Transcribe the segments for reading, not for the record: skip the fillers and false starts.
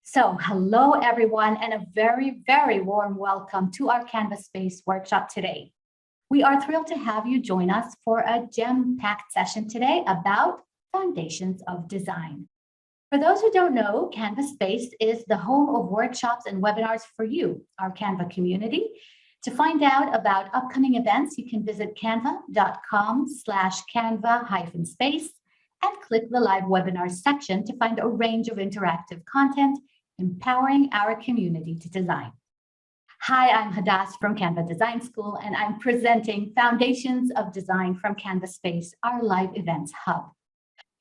So hello, everyone, and a very, very warm welcome to our Canva Space workshop today. We are thrilled to have you join us for a gem-packed session today about foundations of design. For those who don't know, Canva Space is the home of workshops and webinars for you, our Canva community. To find out about upcoming events, you can visit canva.com/canva-space and click the live webinars section to find a range of interactive content empowering our community to design. Hi, I'm Hadas from Canva Design School, and I'm presenting Foundations of Design from Canva Space, our live events hub.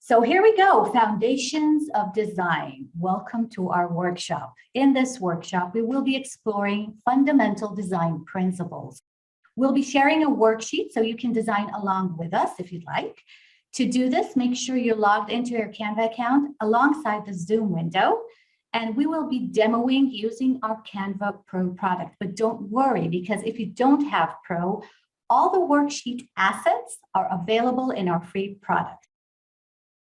So here we go, Foundations of Design. Welcome to our workshop. In this workshop, we will be exploring fundamental design principles. We'll be sharing a worksheet so you can design along with us if you'd like. To do this, make sure you're logged into your Canva account alongside the Zoom window. And we will be demoing using our Canva Pro product. But don't worry, because if you don't have Pro, all the worksheet assets are available in our free product.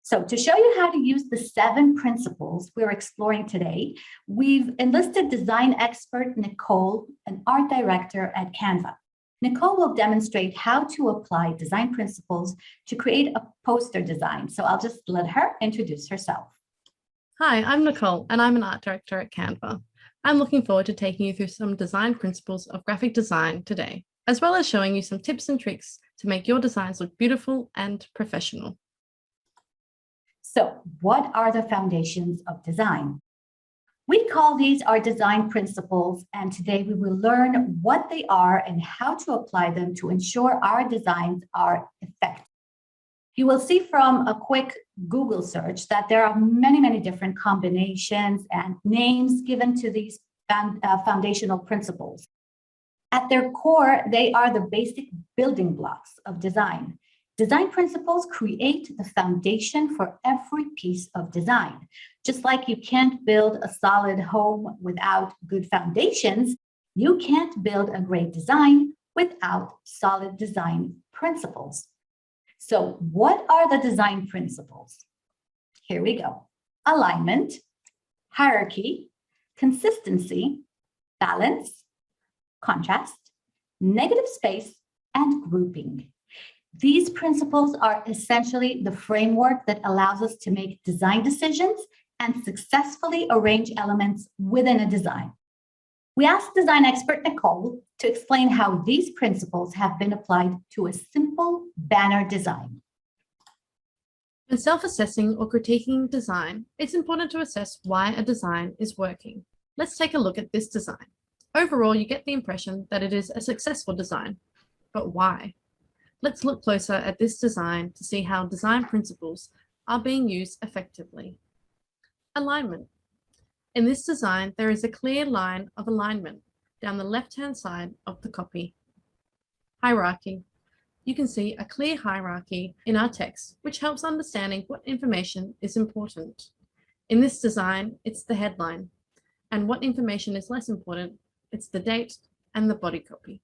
So to show you how to use the 7 principles we're exploring today, we've enlisted design expert Nicole, an art director at Canva. Nicole will demonstrate how to apply design principles to create a poster design. So I'll just let her introduce herself. Hi, I'm Nicole, and I'm an art director at Canva. I'm looking forward to taking you through some design principles of graphic design today, as well as showing you some tips and tricks to make your designs look beautiful and professional. So, what are the foundations of design? We call these our design principles, and today we will learn what they are and how to apply them to ensure our designs are effective. You will see from a quick Google search that there are many, many different combinations and names given to these foundational principles. At their core, they are the basic building blocks of design. Design principles create the foundation for every piece of design. Just like you can't build a solid home without good foundations, you can't build a great design without solid design principles. So what are the design principles? Here we go. Alignment, hierarchy, consistency, balance, contrast, negative space, and grouping. These principles are essentially the framework that allows us to make design decisions and successfully arrange elements within a design. We asked design expert Nicole to explain how these principles have been applied to a simple banner design. When self-assessing or critiquing design, it's important to assess why a design is working. Let's take a look at this design. Overall, you get the impression that it is a successful design, but why? Let's look closer at this design to see how design principles are being used effectively. Alignment. In this design, there is a clear line of alignment down the left-hand side of the copy. Hierarchy. You can see a clear hierarchy in our text, which helps understanding what information is important. In this design, it's the headline, and what information is less important, it's the date and the body copy.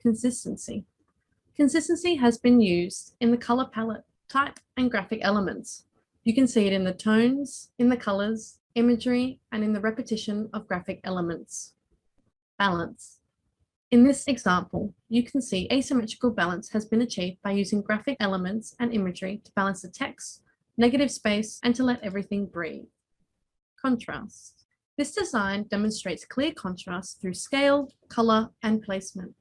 Consistency. Consistency has been used in the color palette, type, and graphic elements. You can see it in the tones, in the colors, imagery, and in the repetition of graphic elements. Balance. In this example, you can see asymmetrical balance has been achieved by using graphic elements and imagery to balance the text, negative space, and to let everything breathe. Contrast. This design demonstrates clear contrast through scale, color, and placement.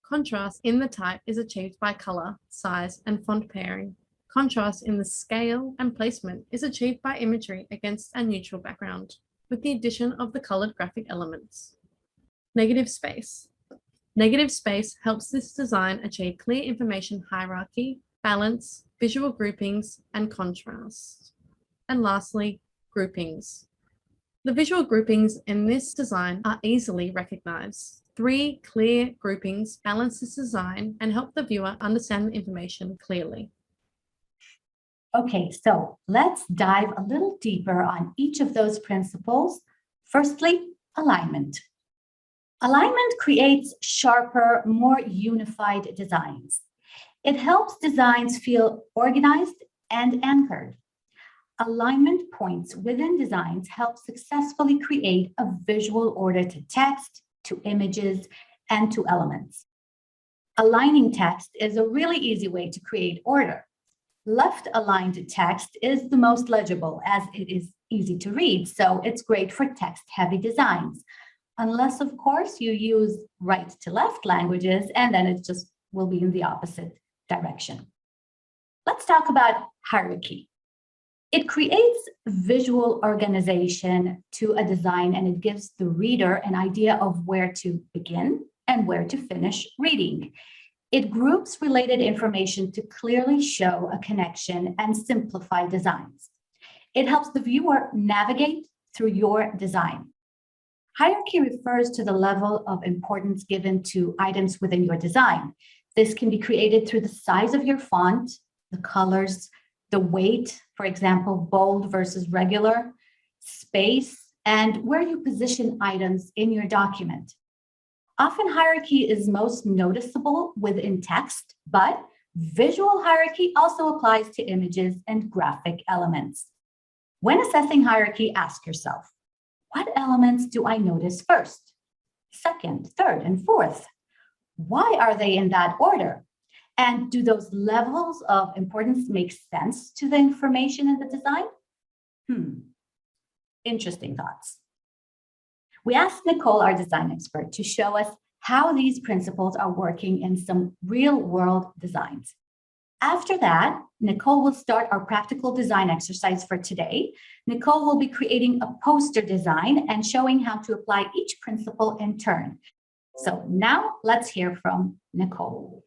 Contrast in the type is achieved by color, size, and font pairing. Contrast in the scale and placement is achieved by imagery against a neutral background, with the addition of the colored graphic elements. Negative space. Negative space helps this design achieve clear information hierarchy, balance, visual groupings, and contrast. And lastly, groupings. The visual groupings in this design are easily recognized. 3 clear groupings balance this design and help the viewer understand the information clearly. Okay, so let's dive a little deeper on each of those principles. Firstly, alignment. Alignment creates sharper, more unified designs. It helps designs feel organized and anchored. Alignment points within designs help successfully create a visual order to text, to images, and to elements. Aligning text is a really easy way to create order. Left aligned text is the most legible as it is easy to read, so it's great for text-heavy designs. Unless, of course, you use right to left languages, and then it just will be in the opposite direction. Let's talk about hierarchy. It creates visual organization to a design, and it gives the reader an idea of where to begin and where to finish reading. It groups related information to clearly show a connection and simplify designs. It helps the viewer navigate through your design. Hierarchy refers to the level of importance given to items within your design. This can be created through the size of your font, the colors, the weight, for example, bold versus regular, space, and where you position items in your document. Often hierarchy is most noticeable within text, but visual hierarchy also applies to images and graphic elements. When assessing hierarchy, ask yourself, what elements do I notice first, second, third, and fourth? Why are they in that order? And do those levels of importance make sense to the information in the design? Interesting thoughts. We asked Nicole, our design expert, to show us how these principles are working in some real-world designs. After that, Nicole will start our practical design exercise for today. Nicole will be creating a poster design and showing how to apply each principle in turn. So now let's hear from Nicole.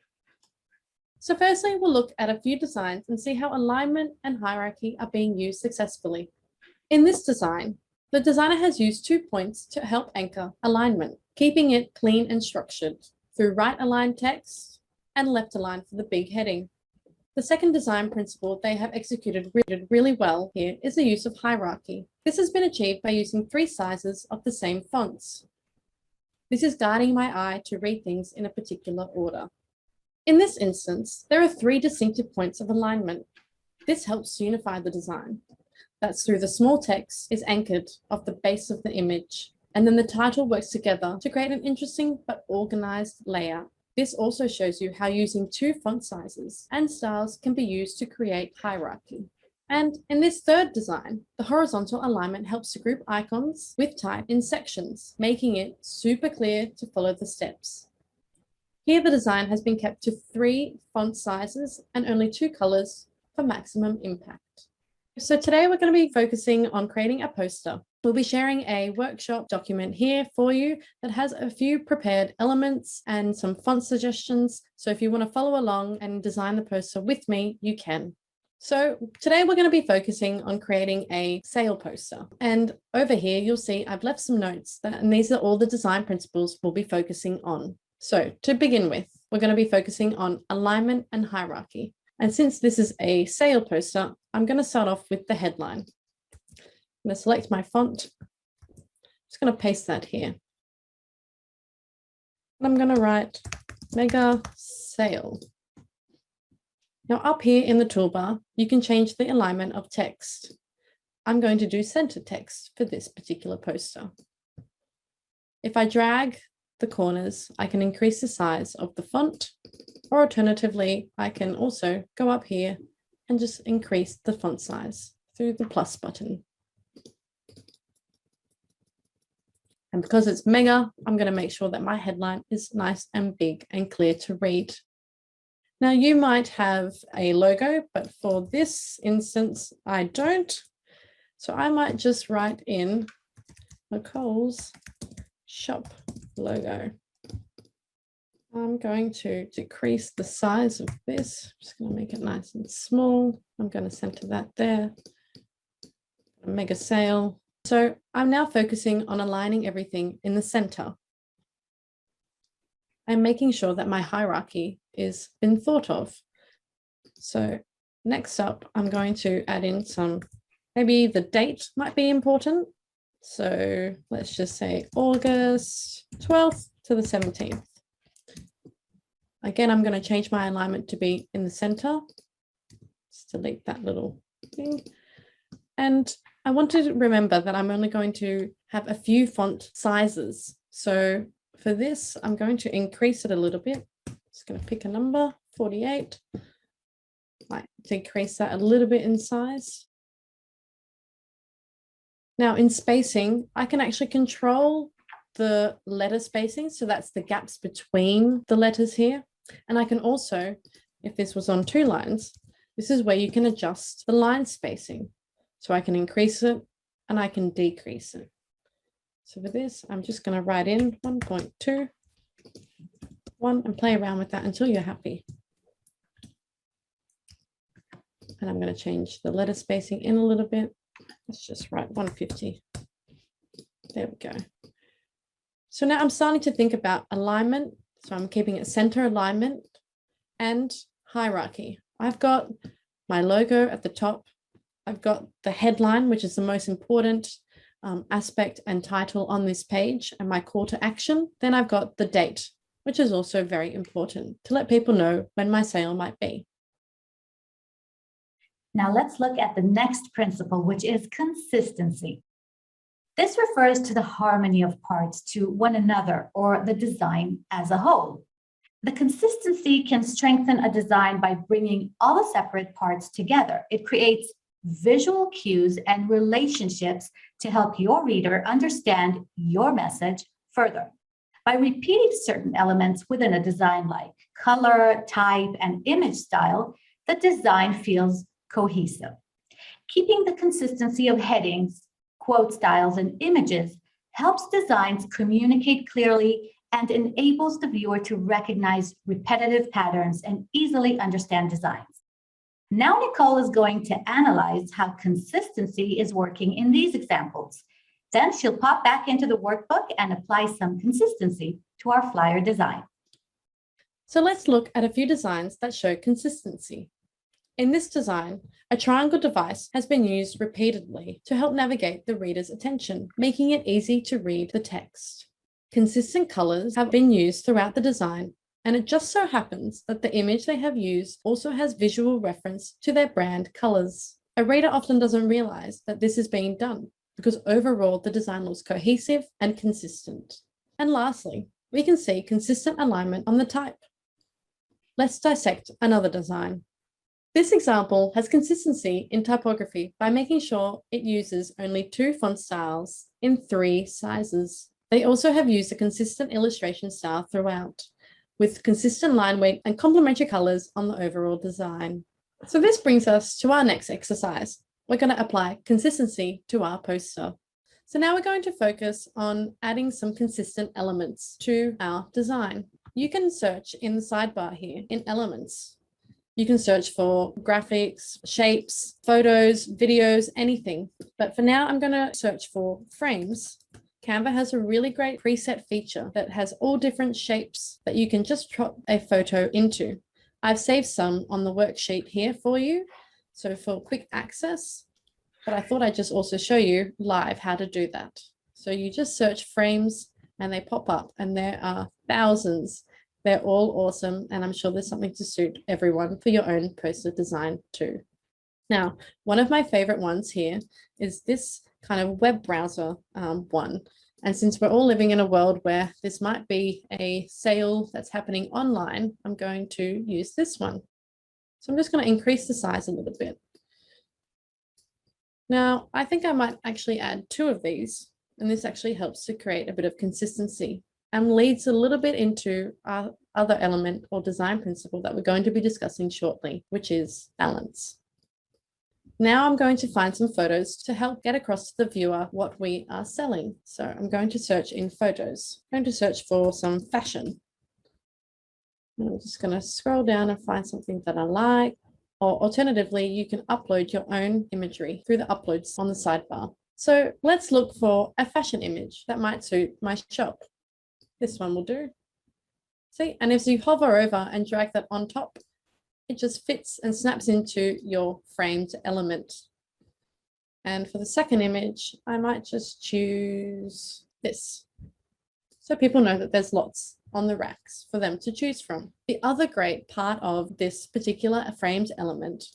So firstly, we'll look at a few designs and see how alignment and hierarchy are being used successfully. In this design, the designer has used 2 points to help anchor alignment, keeping it clean and structured through right aligned text and left aligned for the big heading. The second design principle they have executed really well here is the use of hierarchy. This has been achieved by using 3 sizes of the same fonts. This is guiding my eye to read things in a particular order. In this instance, there are 3 distinctive points of alignment. This helps unify the design. That's through the small text is anchored off the base of the image, and then the title works together to create an interesting but organized layout. This also shows you how using 2 font sizes and styles can be used to create hierarchy. And in this third design, the horizontal alignment helps to group icons with type in sections, making it super clear to follow the steps. Here, the design has been kept to 3 font sizes and only 2 colors for maximum impact. So today we're going to be focusing on creating a poster. We'll be sharing a workshop document here for you that has a few prepared elements and some font suggestions. So if you want to follow along and design the poster with me, you can. So today we're going to be focusing on creating a sale poster. And over here, you'll see I've left some notes and these are all the design principles we'll be focusing on. So to begin with, we're going to be focusing on alignment and hierarchy. And since this is a sale poster, I'm going to start off with the headline. I'm going to select my font. I'm just going to paste that here. And I'm going to write mega sale. Now up here in the toolbar, you can change the alignment of text. I'm going to do center text for this particular poster. If I drag the corners, I can increase the size of the font, or alternatively, I can also go up here and just increase the font size through the plus button. And because it's mega, I'm going to make sure that my headline is nice and big and clear to read. Now you might have a logo, but for this instance, I don't. So I might just write in Nicole's shop logo. I'm going to decrease the size of this. I'm just going to make it nice and small. I'm going to center that there. Mega sale. So I'm now focusing on aligning everything in the center. I'm making sure that my hierarchy is been thought of. So next up, I'm going to add in some, maybe the date might be important. So let's just say August 12th to the 17th. Again, I'm going to change my alignment to be in the center. Just delete that little thing. And I want to remember that I'm only going to have a few font sizes. So for this, I'm going to increase it a little bit. Just going to pick a number, 48. Might decrease that a little bit in size. Now in spacing, I can actually control the letter spacing. So that's the gaps between the letters here. And I can also, if this was on 2 lines, this is where you can adjust the line spacing. So I can increase it and I can decrease it. So for this, I'm just going to write in 1.2, 1 and play around with that until you're happy. And I'm going to change the letter spacing in a little bit. Let's just write 150. There we go. So now I'm starting to think about alignment. So I'm keeping it center alignment and hierarchy. I've got my logo at the top. I've got the headline, which is the most important aspect and title on this page, and my call to action. Then I've got the date, which is also very important to let people know when my sale might be. Now let's look at the next principle, which is consistency. This refers to the harmony of parts to one another or the design as a whole. The consistency can strengthen a design by bringing all the separate parts together. It creates visual cues and relationships to help your reader understand your message further. By repeating certain elements within a design like color, type, and image style, the design feels cohesive. Keeping the consistency of headings, quote styles, and images helps designs communicate clearly and enables the viewer to recognize repetitive patterns and easily understand designs. Now Nicole is going to analyze how consistency is working in these examples. Then she'll pop back into the workbook and apply some consistency to our flyer design. So let's look at a few designs that show consistency. In this design, a triangle device has been used repeatedly to help navigate the reader's attention, making it easy to read the text. Consistent colors have been used throughout the design, and it just so happens that the image they have used also has visual reference to their brand colors. A reader often doesn't realize that this is being done because overall the design looks cohesive and consistent. And lastly, we can see consistent alignment on the type. Let's dissect another design. This example has consistency in typography by making sure it uses only 2 font styles in 3 sizes. They also have used a consistent illustration style throughout, with consistent line weight and complementary colors on the overall design. So this brings us to our next exercise. We're going to apply consistency to our poster. So now we're going to focus on adding some consistent elements to our design. You can search in the sidebar here in elements. You can search for graphics, shapes, photos, videos, anything. But for now, I'm going to search for frames. Canva has a really great preset feature that has all different shapes that you can just drop a photo into. I've saved some on the worksheet here for you, so for quick access, but I thought I'd just also show you live how to do that. So you just search frames and they pop up, and there are thousands. They're all awesome, and I'm sure there's something to suit everyone for your own poster design too. Now, one of my favorite ones here is this kind of web browser one. And since we're all living in a world where this might be a sale that's happening online, I'm going to use this one. So I'm just going to increase the size a little bit. Now, I think I might actually add 2 of these, and this actually helps to create a bit of consistency and leads a little bit into our other element or design principle that we're going to be discussing shortly, which is balance. Now I'm going to find some photos to help get across to the viewer what we are selling. So I'm going to search in photos. I'm going to search for some fashion. And I'm just going to scroll down and find something that I like. Or alternatively, you can upload your own imagery through the uploads on the sidebar. So let's look for a fashion image that might suit my shop. This one will do. See, and if you hover over and drag that on top, it just fits and snaps into your framed element. And for the second image, I might just choose this. So people know that there's lots on the racks for them to choose from. The other great part of this particular framed element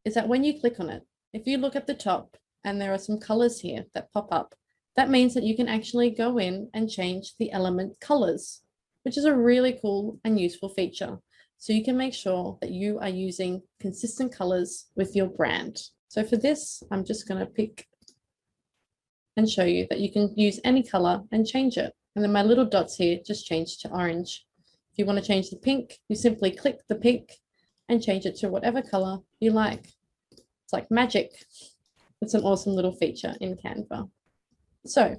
is that when you click on it, if you look at the top and there are some colors here that pop up, that means that you can actually go in and change the element colors, which is a really cool and useful feature. So you can make sure that you are using consistent colors with your brand. So for this, I'm just going to pick and show you that you can use any color and change it. And then my little dots here just change to orange. If you want to change the pink, you simply click the pink and change it to whatever color you like. It's like magic. It's an awesome little feature in Canva. So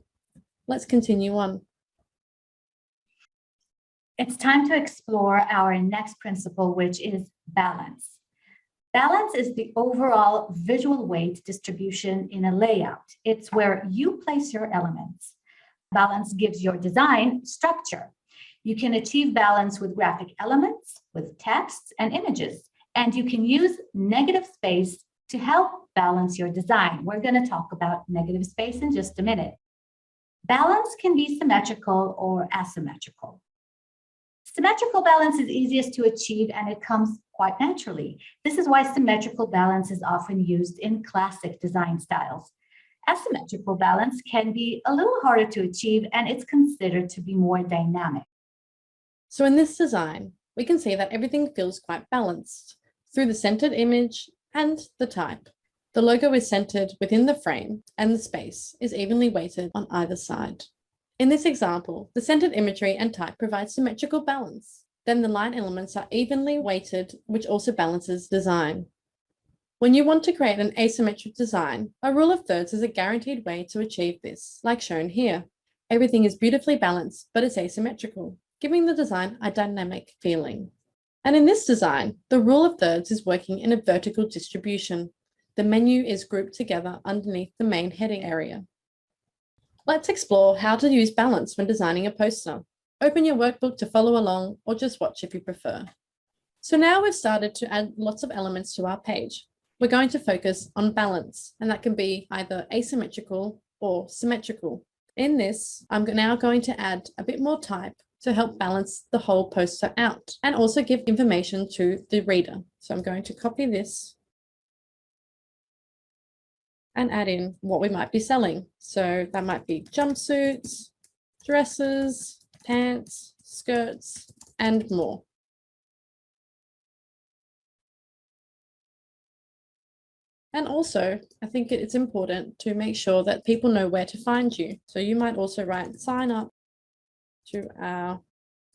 let's continue on. It's time to explore our next principle, which is balance. Balance is the overall visual weight distribution in a layout. It's where you place your elements. Balance gives your design structure. You can achieve balance with graphic elements, with text and images, and you can use negative space to help balance your design. We're going to talk about negative space in just a minute. Balance can be symmetrical or asymmetrical. Symmetrical balance is easiest to achieve and it comes quite naturally. This is why symmetrical balance is often used in classic design styles. Asymmetrical balance can be a little harder to achieve and it's considered to be more dynamic. So in this design, we can see that everything feels quite balanced through the centered image and the type. The logo is centered within the frame and the space is evenly weighted on either side. In this example, the centered imagery and type provide symmetrical balance. Then the line elements are evenly weighted, which also balances design. When you want to create an asymmetric design, a rule of thirds is a guaranteed way to achieve this, like shown here. Everything is beautifully balanced, but it's asymmetrical, giving the design a dynamic feeling. And in this design, the rule of thirds is working in a vertical distribution. The menu is grouped together underneath the main heading area. Let's explore how to use balance when designing a poster. Open your workbook to follow along or just watch if you prefer. So now we've started to add lots of elements to our page. We're going to focus on balance, and that can be either asymmetrical or symmetrical. In this, I'm now going to add a bit more type to help balance the whole poster out and also give information to the reader. So I'm going to copy this and add in what we might be selling. So that might be jumpsuits, dresses, pants, skirts, and more. And also, I think it's important to make sure that people know where to find you. So you might also write sign up to our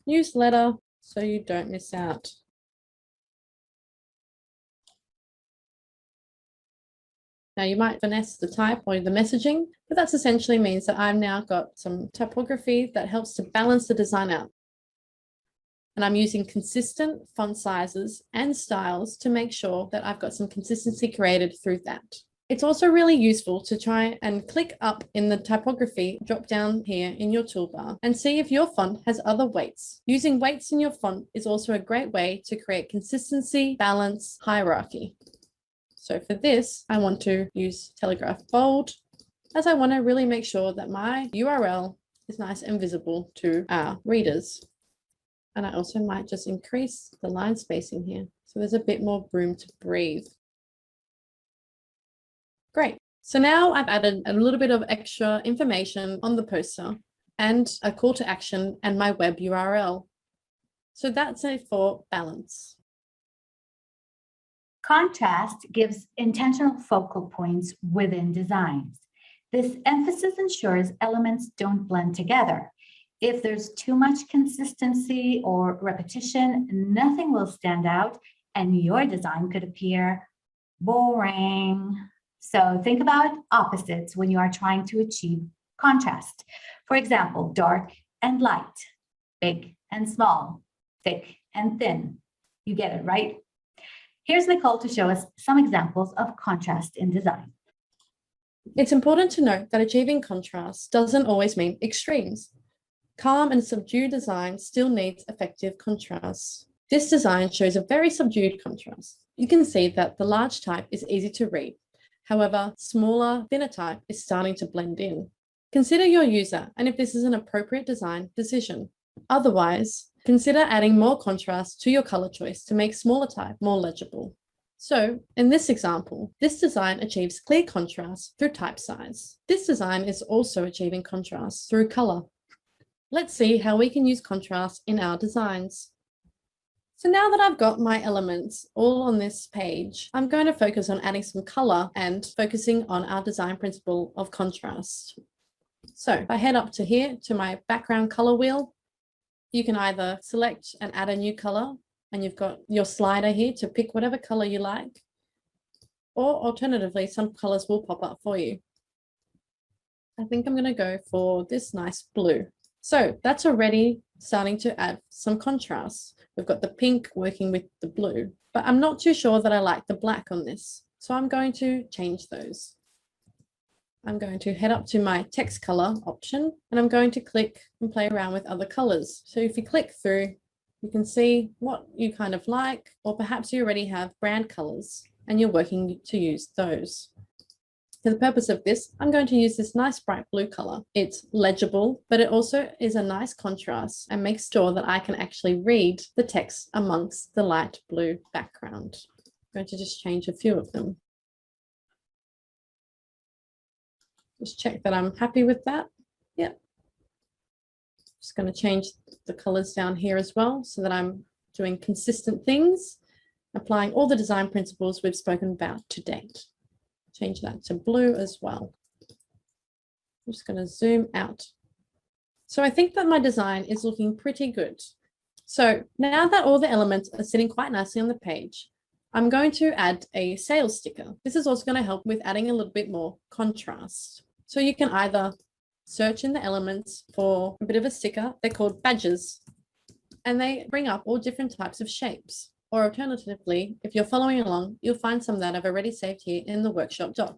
newsletter so you don't miss out. Now you might finesse the type or the messaging, but that essentially means that I've now got some typography that helps to balance the design out. And I'm using consistent font sizes and styles to make sure that I've got some consistency created through that. It's also really useful to try and click up in the typography drop down here in your toolbar and see if your font has other weights. Using weights in your font is also a great way to create consistency, balance, hierarchy. So for this, I want to use Telegraph Bold, as I want to really make sure that my URL is nice and visible to our readers. And I also might just increase the line spacing here, so there's a bit more room to breathe. Great. So now I've added a little bit of extra information on the poster and a call to action and my web URL. So that's it for balance. Contrast gives intentional focal points within designs. This emphasis ensures elements don't blend together. If there's too much consistency or repetition, nothing will stand out and your design could appear boring. So think about opposites when you are trying to achieve contrast. For example, dark and light, big and small, thick and thin. You get it, right? Here's Nicole to show us some examples of contrast in design. It's important to note that achieving contrast doesn't always mean extremes. Calm and subdued design still needs effective contrast. This design shows a very subdued contrast. You can see that the large type is easy to read. However, smaller, thinner type is starting to blend in. Consider your user and if this is an appropriate design decision. Otherwise, Consider adding more contrast to your color choice to make smaller type more legible. So in this example, this design achieves clear contrast through type size. This design is also achieving contrast through color. Let's see how we can use contrast in our designs. So now that I've got my elements all on this page, I'm going to focus on adding some color and focusing on our design principle of contrast. So if I head up to here to my background color wheel, you can either select and add a new color, and you've got your slider here to pick whatever color you like, or alternatively, some colors will pop up for you. I think I'm going to go for this nice blue. So that's already starting to add some contrast. We've got the pink working with the blue, but I'm not too sure that I like the black on this. So I'm going to change those. I'm going to head up to my text color option, and I'm going to click and play around with other colors. So if you click through, you can see what you kind of like, or perhaps you already have brand colors and you're working to use those. For the purpose of this, I'm going to use this nice bright blue color. It's legible, but it also is a nice contrast and makes sure that I can actually read the text amongst the light blue background. I'm going to just change a few of them. Just check that I'm happy with that. Yep. Just going to change the colors down here as well so that I'm doing consistent things, applying all the design principles we've spoken about to date. Change that to blue as well. I'm just going to zoom out. So I think that my design is looking pretty good. So now that all the elements are sitting quite nicely on the page, I'm going to add a sales sticker. This is also going to help with adding a little bit more contrast. So you can either search in the elements for a bit of a sticker. They're called badges, and they bring up all different types of shapes. Or alternatively, if you're following along, you'll find some that I've already saved here in the workshop doc.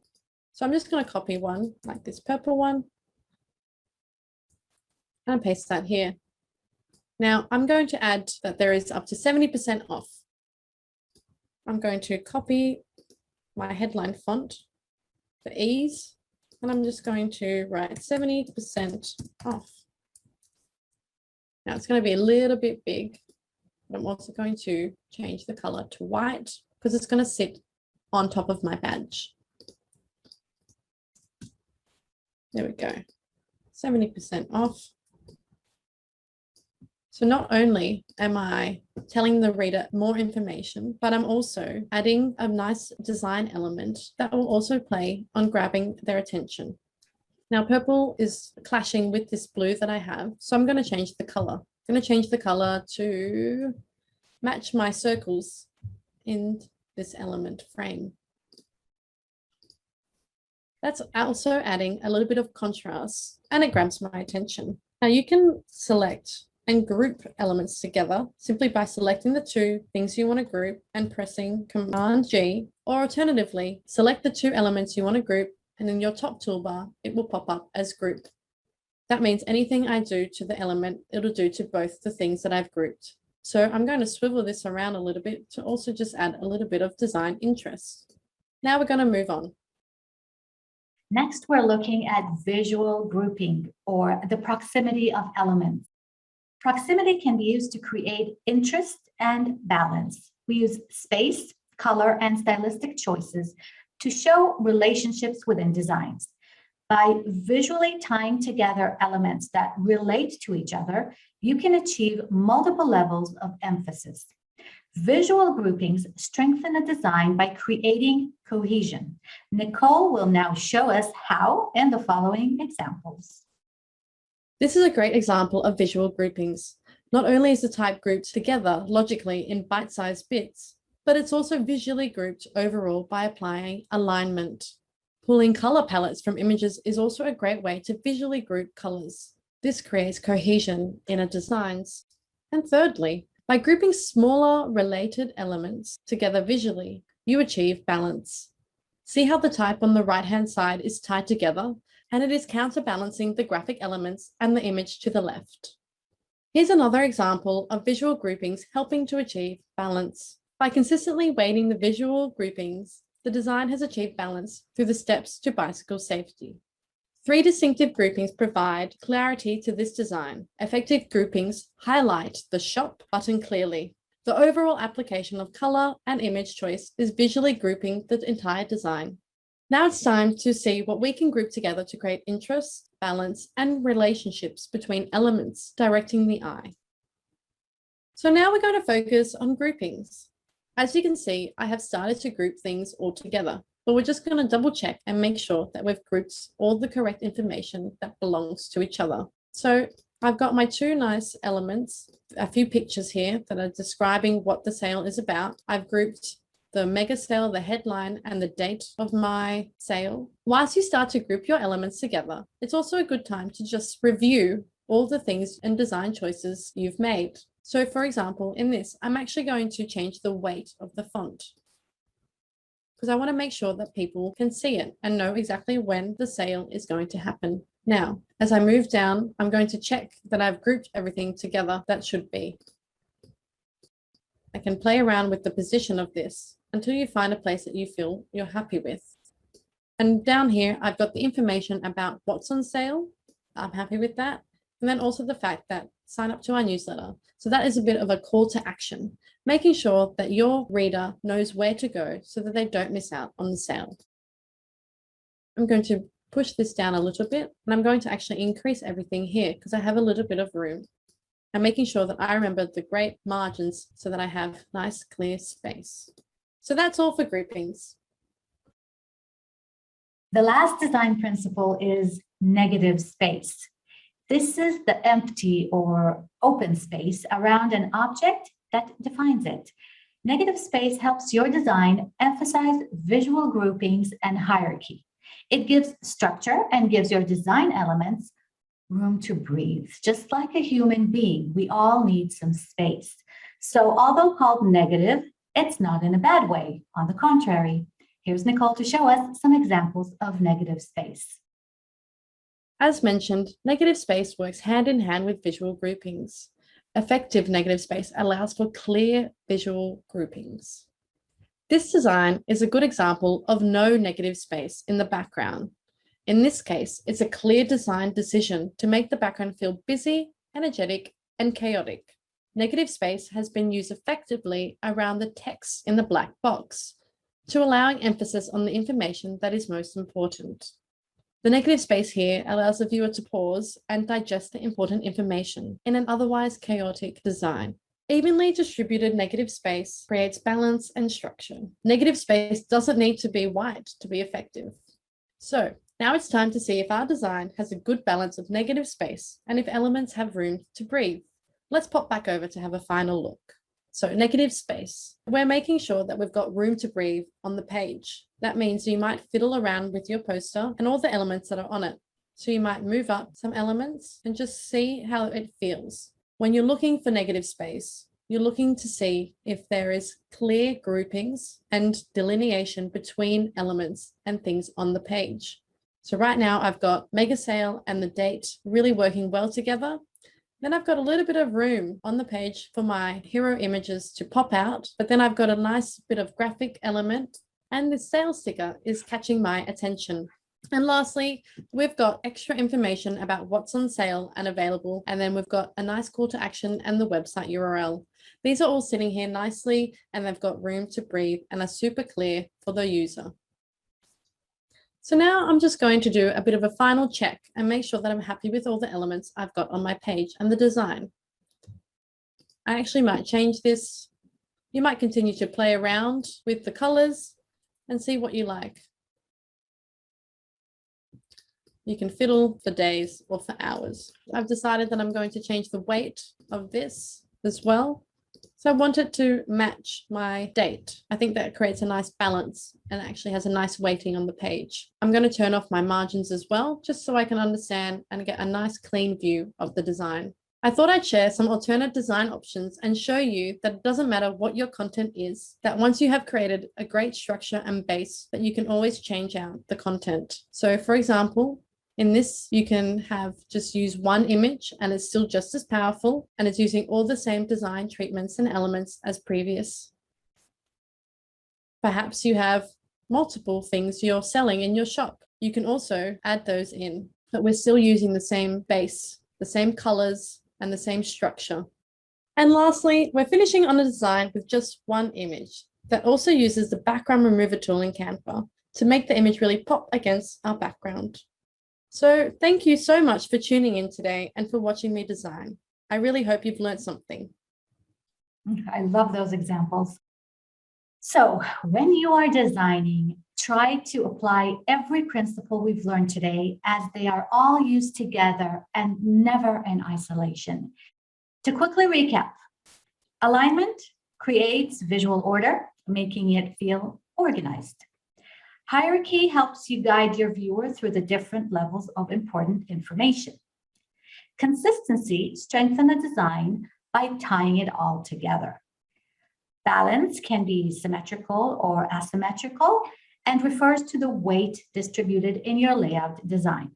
So I'm just going to copy one like this purple one and paste that here. Now I'm going to add that there is up to 70% off. I'm going to copy my headline font for ease, and I'm just going to write 70% off. Now it's going to be a little bit big, but I'm also going to change the color to white because it's going to sit on top of my badge. There we go, 70% off. So not only am I telling the reader more information, but I'm also adding a nice design element that will also play on grabbing their attention. Now purple is clashing with this blue that I have, so I'm going to change the color. I'm going to change the color to match my circles in this element frame. That's also adding a little bit of contrast, and it grabs my attention. Now you can select and group elements together simply by selecting the two things you want to group and pressing Command G, or alternatively, select the two elements you want to group, and in your top toolbar, it will pop up as group. That means anything I do to the element, it'll do to both the things that I've grouped. So I'm going to swivel this around a little bit to also just add a little bit of design interest. Now we're going to move on. Next, we're looking at visual grouping, or the proximity of elements. Proximity can be used to create interest and balance. We use space, color, and stylistic choices to show relationships within designs. By visually tying together elements that relate to each other, you can achieve multiple levels of emphasis. Visual groupings strengthen a design by creating cohesion. Nicole will now show us how in the following examples. This is a great example of visual groupings. Not only is the type grouped together logically in bite-sized bits, but it's also visually grouped overall by applying alignment. Pulling color palettes from images is also a great way to visually group colors. This creates cohesion in our designs. And thirdly, by grouping smaller related elements together visually, you achieve balance. See how the type on the right-hand side is tied together, and it is counterbalancing the graphic elements and the image to the left. Here's another example of visual groupings helping to achieve balance. By consistently weighting the visual groupings, the design has achieved balance through the steps to bicycle safety. 3 distinctive groupings provide clarity to this design. Effective groupings highlight the shop button clearly. The overall application of color and image choice is visually grouping the entire design. Now it's time to see what we can group together to create interest, balance, and relationships between elements directing the eye. So now we're going to focus on groupings. As you can see, I have started to group things all together, but we're just going to double check and make sure that we've grouped all the correct information that belongs to each other. So I've got my 2 nice elements, a few pictures here that are describing what the sale is about. I've grouped the mega sale, the headline, and the date of my sale. Once you start to group your elements together, it's also a good time to just review all the things and design choices you've made. So for example, in this, I'm actually going to change the weight of the font because I want to make sure that people can see it and know exactly when the sale is going to happen. Now, as I move down, I'm going to check that I've grouped everything together that should be. I can play around with the position of this until you find a place that you feel you're happy with. And down here, I've got the information about what's on sale. I'm happy with that. And then also the fact that sign up to our newsletter. So that is a bit of a call to action, making sure that your reader knows where to go so that they don't miss out on the sale. I'm going to push this down a little bit, and I'm going to actually increase everything here because I have a little bit of room. I'm making sure that I remember the great margins so that I have nice clear space. So that's all for groupings. The last design principle is negative space. This is the empty or open space around an object that defines it. Negative space helps your design emphasize visual groupings and hierarchy. It gives structure and gives your design elements room to breathe. Just like a human being, we all need some space. So although called negative, it's not in a bad way. On the contrary, here's Nicole to show us some examples of negative space. As mentioned, negative space works hand in hand with visual groupings. Effective negative space allows for clear visual groupings. This design is a good example of no negative space in the background. In this case, it's a clear design decision to make the background feel busy, energetic, and chaotic. Negative space has been used effectively around the text in the black box to allowing emphasis on the information that is most important. The negative space here allows the viewer to pause and digest the important information in an otherwise chaotic design. Evenly distributed negative space creates balance and structure. Negative space doesn't need to be white to be effective. So now it's time to see if our design has a good balance of negative space and if elements have room to breathe. Let's pop back over to have a final look. So negative space. We're making sure that we've got room to breathe on the page. That means you might fiddle around with your poster and all the elements that are on it. So you might move up some elements and just see how it feels. When you're looking for negative space, you're looking to see if there is clear groupings and delineation between elements and things on the page. So right now I've got mega sale and the date really working well together. Then I've got a little bit of room on the page for my hero images to pop out, but then I've got a nice bit of graphic element and the sales sticker is catching my attention. And lastly, we've got extra information about what's on sale and available, and then we've got a nice call to action and the website URL. These are all sitting here nicely and they've got room to breathe and are super clear for the user. So now I'm just going to do a bit of a final check and make sure that I'm happy with all the elements I've got on my page and the design. I actually might change this. You might continue to play around with the colors and see what you like. You can fiddle for days or for hours. I've decided that I'm going to change the weight of this as well. So I want it to match my date. I think that creates a nice balance and actually has a nice weighting on the page. I'm going to turn off my margins as well, just so I can understand and get a nice clean view of the design. I thought I'd share some alternate design options and show you that it doesn't matter what your content is, that once you have created a great structure and base, that you can always change out the content. So for example, in this, you can have just use one image and it's still just as powerful and it's using all the same design treatments and elements as previous. Perhaps you have multiple things you're selling in your shop. You can also add those in. but we're still using the same base, the same colors, and the same structure. And lastly, we're finishing on a design with just one image that also uses the background remover tool in Canva to make the image really pop against our background. So thank you so much for tuning in today and for watching me design. I really hope you've learned something. I love those examples. So when you are designing, try to apply every principle we've learned today, as they are all used together and never in isolation. To quickly recap, alignment creates visual order, making it feel organized. Hierarchy helps you guide your viewer through the different levels of important information. Consistency strengthens a design by tying it all together. Balance can be symmetrical or asymmetrical and refers to the weight distributed in your layout design.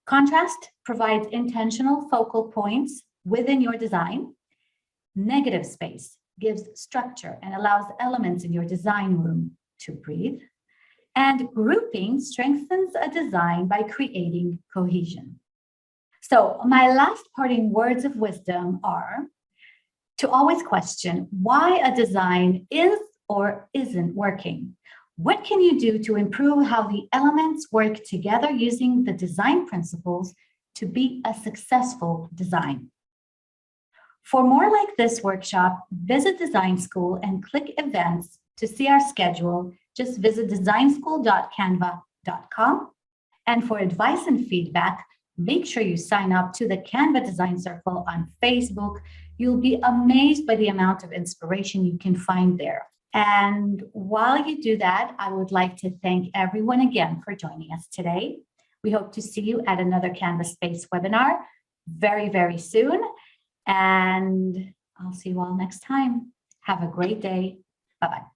Contrast provides intentional focal points within your design. Negative space gives structure and allows elements in your design room to breathe. And grouping strengthens a design by creating cohesion. So my last parting words of wisdom are to always question why a design is or isn't working. What can you do to improve how the elements work together using the design principles to be a successful design? For more like this workshop, visit Design School and click Events to see our schedule. Just visit designschool.canva.com. And for advice and feedback, make sure you sign up to the Canva Design Circle on Facebook. You'll be amazed by the amount of inspiration you can find there. And while you do that, I would like to thank everyone again for joining us today. We hope to see you at another Canva Space webinar very, very soon. And I'll see you all next time. Have a great day. Bye-bye.